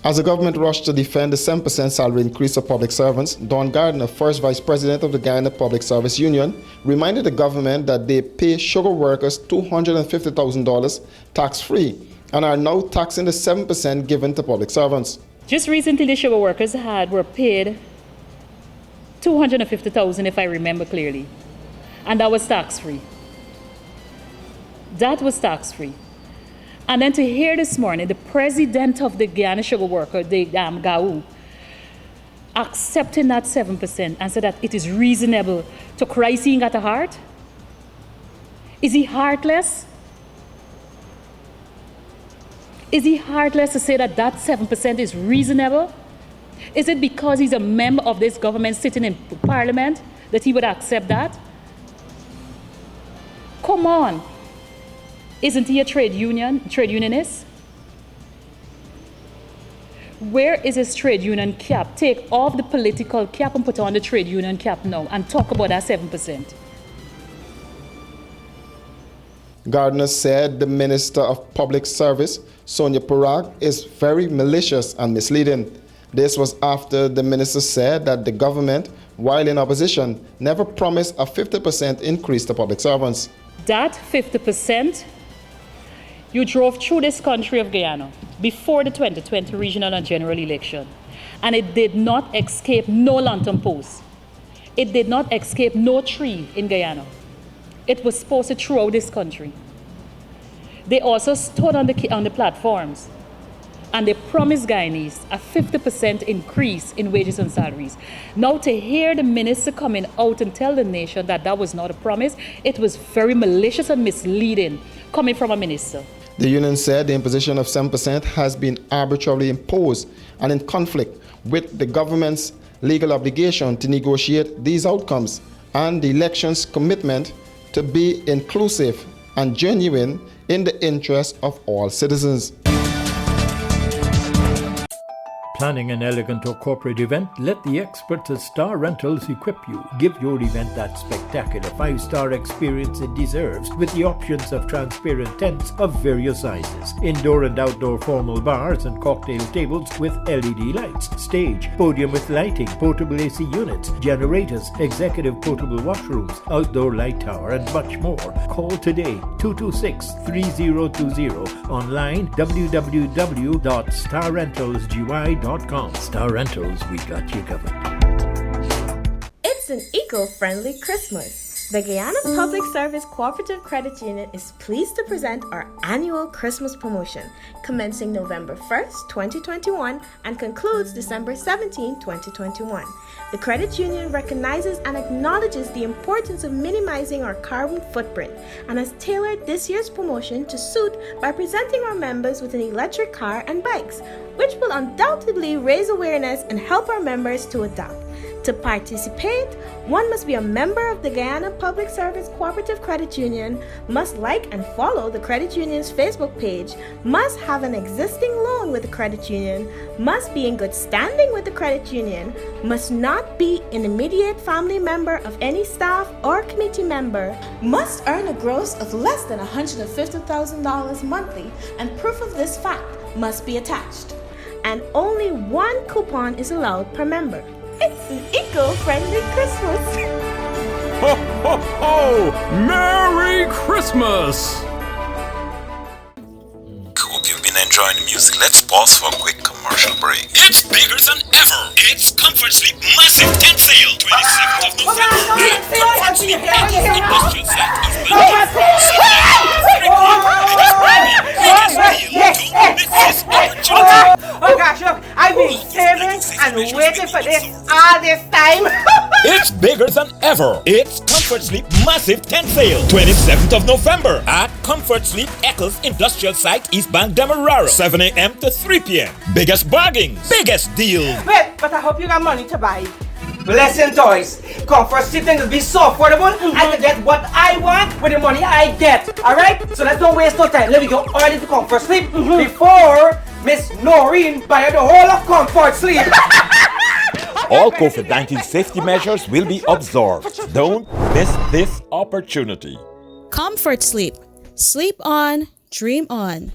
As the government rushed to defend the 7% salary increase of public servants, Don Gardner, first vice president of the Guyana Public Service Union, reminded the government that they pay sugar workers $250,000 tax-free and are now taxing the 7% given to public servants. Just recently, the sugar workers were paid $250,000, if I remember clearly, and that was tax-free. That was tax-free. And then to hear this morning, the president of the Guyana Sugar Worker, the GAU, accepting that 7% and said that it is reasonable to cry seeing at the heart? Is he heartless? Is he heartless to say that that 7% is reasonable? Is it because he's a member of this government sitting in parliament that he would accept that? Come on. Isn't he a trade unionist? Where is his trade union cap? Take off the political cap and put on the trade union cap now and talk about that 7%. Gardner said the Minister of Public Service, Sonia Parag, is very malicious and misleading. This was after the minister said that the government, while in opposition, never promised a 50% increase to public servants. That 50%, you drove through this country of Guyana before the 2020 regional and general election, and it did not escape no lantern post. It did not escape no tree in Guyana. It was posted throughout this country. They also stood on the platforms, and they promised Guyanese a 50% increase in wages and salaries. Now to hear the minister coming out and tell the nation that that was not a promise, it was very malicious and misleading coming from a minister. The union said the imposition of 7% has been arbitrarily imposed and in conflict with the government's legal obligation to negotiate these outcomes and the election's commitment to be inclusive and genuine in the interest of all citizens. Planning an elegant or corporate event? Let the experts at Star Rentals equip you. Give your event that spectacular 5-star experience it deserves with the options of transparent tents of various sizes, indoor and outdoor formal bars and cocktail tables with LED lights, stage, podium with lighting, portable AC units, generators, executive portable washrooms, outdoor light tower, and much more. Call today 226-3020. Online www.starrentalsgy.com. Star Rentals, we got you covered. It's an eco-friendly Christmas. The Guyana Public Service Cooperative Credit Union is pleased to present our annual Christmas promotion, commencing November 1st, 2021 and concludes December 17, 2021. The credit union recognizes and acknowledges the importance of minimizing our carbon footprint and has tailored this year's promotion to suit by presenting our members with an electric car and bikes, which will undoubtedly raise awareness and help our members to adopt. To participate, one must be a member of the Guyana Public Service Cooperative Credit Union, must like and follow the credit union's Facebook page, must have an existing loan with the credit union, must be in good standing with the credit union, must not be an immediate family member of any staff or committee member, must earn a gross of less than $150,000 monthly, and proof of this fact must be attached. And only one coupon is allowed per member. It's an eco-friendly Christmas. Ho, ho, ho! Merry Christmas! Hope you've been enjoying the music. Let's pause for a quick commercial break. It's bigger than ever. It's Comfort Sleep Massive Tent Sale, 27th of November. Comfort Sleep Industrial Site of Oh gosh, look, I've been saving and waiting for this all this time. It's bigger than ever. It's Comfort Sleep Massive Tent Sale, 27th of November at Comfort Sleep Eccles Industrial Site, East Bank, Demerara, 7 a.m. to 3 p.m. Biggest bargains, biggest deals. Wait, but I hope you got money to buy. Blessing toys. Comfort Sleep things will be so affordable. I can get what I want with the money I get. Alright? So let's don't waste no time. Let me go early to Comfort Sleep before Miss Noreen buy the whole of Comfort Sleep. All COVID-19 safety measures will be observed. Don't miss this opportunity. Comfort Sleep. Sleep on, dream on.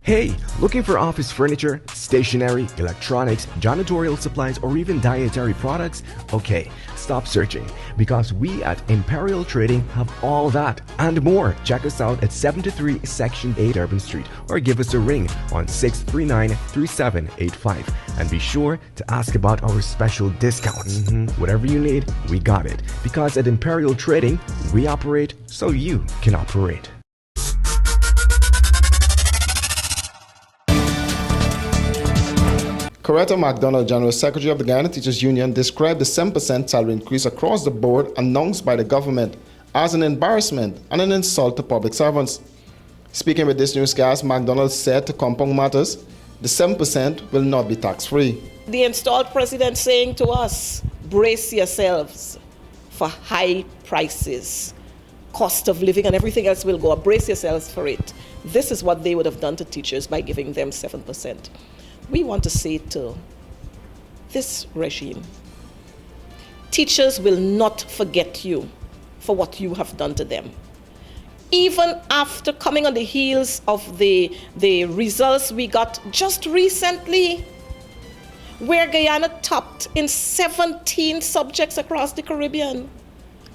Hey, looking for office furniture, stationery, electronics, janitorial supplies, or even dietary products? Okay, stop searching because we at Imperial Trading have all that and more. Check us out at 73 Section 8 Urban Street or give us a ring on 639-3785 and be sure to ask about our special discounts. Whatever you need, we got it because at Imperial Trading, we operate so you can operate. Coretta MacDonald, General Secretary of the Guyana Teachers Union, described the 7% salary increase across the board announced by the government as an embarrassment and an insult to public servants. Speaking with this newscast, MacDonald said to compound matters, the 7% will not be tax-free. The installed president saying to us, brace yourselves for high prices, cost of living and everything else will go up. Brace yourselves for it. This is what they would have done to teachers by giving them 7%. We want to say to this regime, teachers will not forget you for what you have done to them. Even after coming on the heels of the results we got just recently, where Guyana topped in 17 subjects across the Caribbean.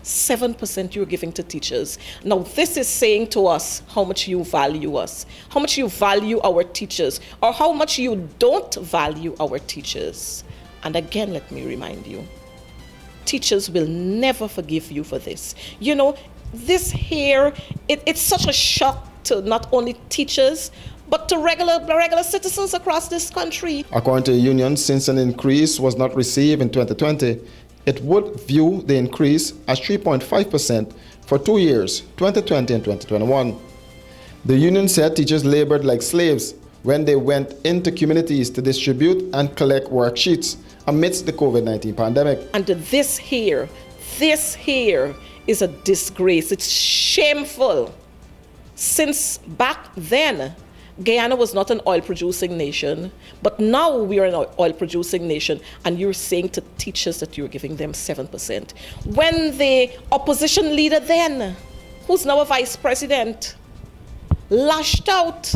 7% you're giving to teachers. Now, this is saying to us how much you value us, how much you value our teachers, or how much you don't value our teachers. And again, let me remind you, teachers will never forgive you for this. You know, this here, it's such a shock to not only teachers, but to regular citizens across this country. According to the union, since an increase was not received in 2020, it would view the increase as 3.5% for 2 years, 2020 and 2021. The union said teachers labored like slaves when they went into communities to distribute and collect worksheets amidst the COVID-19 pandemic. And this here is a disgrace. It's shameful. Since back then, Guyana was not an oil-producing nation, but now we are an oil-producing nation, and you're saying to teachers that you're giving them 7%. When the opposition leader then, who's now a vice president, lashed out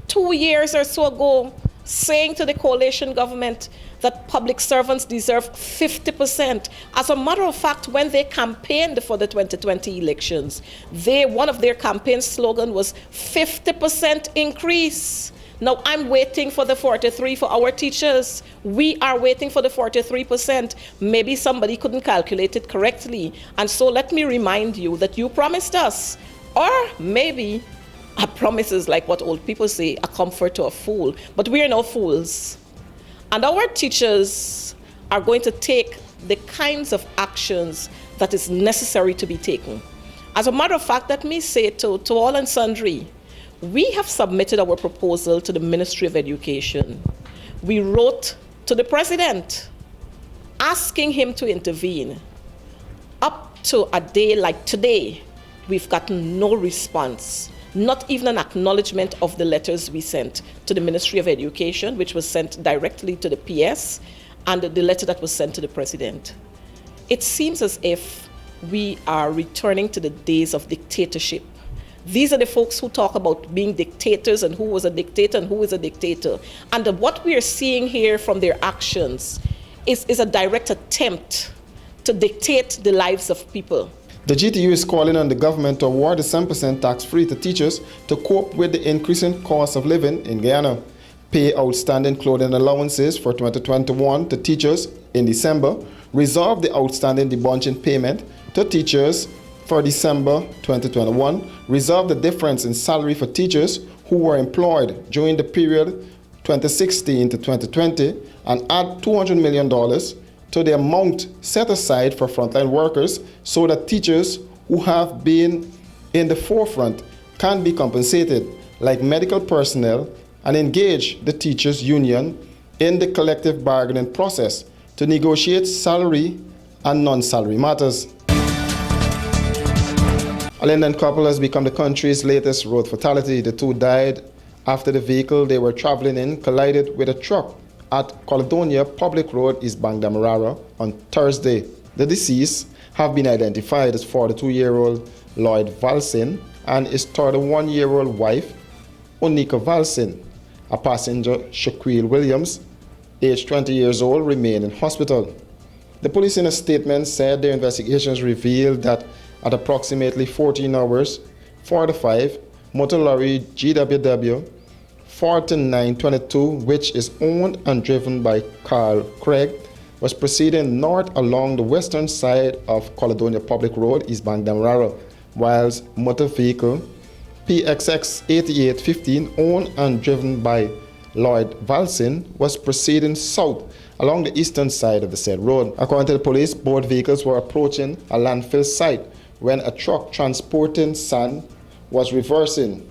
2 years or so ago, saying to the coalition government that public servants deserve 50%. As a matter of fact, when they campaigned for the 2020 elections, one of their campaign slogan was 50% increase. Now, I'm waiting for the 43 for our teachers. We are waiting for the 43%. Maybe somebody couldn't calculate it correctly. And so let me remind you that you promised us, or maybe a promise is like what old people say, a comfort to a fool. But we are no fools. And our teachers are going to take the kinds of actions that is necessary to be taken. As a matter of fact, let me say to all and sundry, we have submitted our proposal to the Ministry of Education. We wrote to the President asking him to intervene. Up to a day like today, we've gotten no response. Not even an acknowledgement of the letters we sent to the Ministry of Education, which was sent directly to the PS, and the letter that was sent to the President. It seems as if we are returning to the days of dictatorship. These are the folks who talk about being dictators and who was a dictator and who is a dictator. And what we are seeing here from their actions is a direct attempt to dictate the lives of people. The GTU is calling on the government to award the 7% tax-free to teachers to cope with the increasing cost of living in Guyana, pay outstanding clothing allowances for 2021 to teachers in December, resolve the outstanding debunching payment to teachers for December 2021, resolve the difference in salary for teachers who were employed during the period 2016 to 2020 and add $200 million to the amount set aside for frontline workers so that teachers who have been in the forefront can be compensated like medical personnel, and engage the teachers' union in the collective bargaining process to negotiate salary and non-salary matters. A Linden couple has become the country's latest road fatality. The two died after the vehicle they were traveling in collided with a truck at Caledonia Public Road, East Bangdamarara, on Thursday. The deceased have been identified as 42-year-old Lloyd Valsin and his 31-year-old wife, Onika Valsin. A passenger, Shaquille Williams, aged 20 years old, remained in hospital. The police in a statement said their investigations revealed that at approximately 14 hours 45, motor lorry GWW 4922, which is owned and driven by Carl Craig, was proceeding north along the western side of Caledonia Public Road, East Bangdamarara, whilst motor vehicle PXX 8815, owned and driven by Lloyd Valsin, was proceeding south along the eastern side of the said road. According to the police, both vehicles were approaching a landfill site when a truck transporting sand was reversing.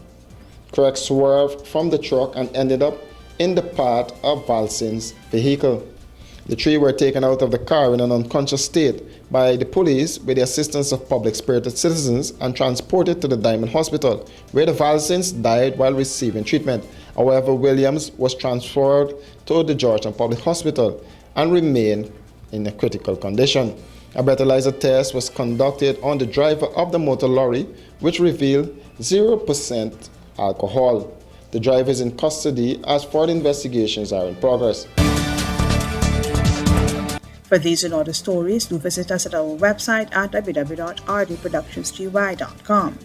Craig swerved from the truck and ended up in the path of Valsin's vehicle. The three were taken out of the car in an unconscious state by the police with the assistance of public-spirited citizens and transported to the Diamond Hospital, where the Valsins died while receiving treatment. However, Williams was transferred to the Georgetown Public Hospital and remained in a critical condition. A breathalyzer test was conducted on the driver of the motor lorry, which revealed 0% alcohol. The driver is in custody as further investigations are in progress. For these and other stories, do visit us at our website at www.rdproductionsgy.com.